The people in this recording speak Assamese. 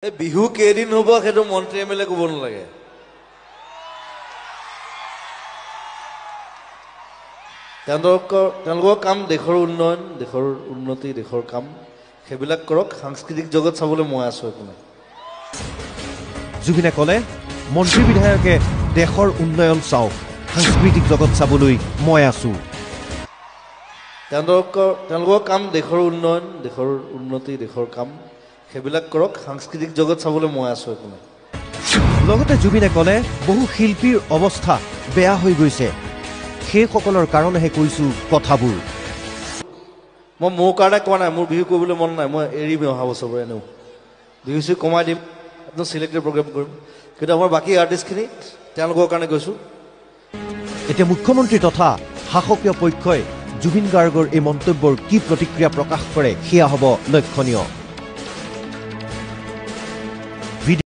বিহু কেইদিন হ'ব সেইটো মন্ত্ৰী এমএলএ ক'ব নালাগে। তেওঁলোকৰ কাম দেশৰ উন্নয়ন, দেশৰ উন্নতি, দেশৰ কাম সেইবিলাক কৰক। সাংস্কৃতিক জগত চাবলৈ মই আছো। একো নাই। জুবিনে ক'লে মন্ত্ৰী বিধায়কে দেশৰ উন্নয়ন চাওক, সাংস্কৃতিক জগত চাবলৈ মই আছো। তেওঁলোকৰ কাম দেশৰ উন্নয়ন, দেশৰ উন্নতি, দেশৰ কাম সেইবিলাক কৰক। সাংস্কৃতিক জগত চাবলৈ মই আছো। একো নাই। লগতে জুবিনে ক'লে বহু শিল্পীৰ অৱস্থা বেয়া হৈ গৈছে, সেইসকলৰ কাৰণেহে কৈছো কথাবোৰ। মই মোৰ কাৰণে কোৱা নাই, মোৰ বিহু কৰিবলৈ মন নাই, মই এৰিম অহা বছৰ পৰা। এনেও বিহু চিহু কমাই দিম, একদম চিলেক্টেড প্ৰগ্ৰেম কৰিম। কিন্তু আমাৰ বাকী আৰ্টিষ্টখিনি তেওঁলোকৰ কাৰণে কৈছো। এতিয়া মুখ্যমন্ত্ৰী তথা শাসকীয় পক্ষই জুবিন গাৰ্গৰ এই মন্তব্যৰ কি প্ৰতিক্ৰিয়া প্ৰকাশ কৰে সেয়া হ'ব লক্ষণীয়।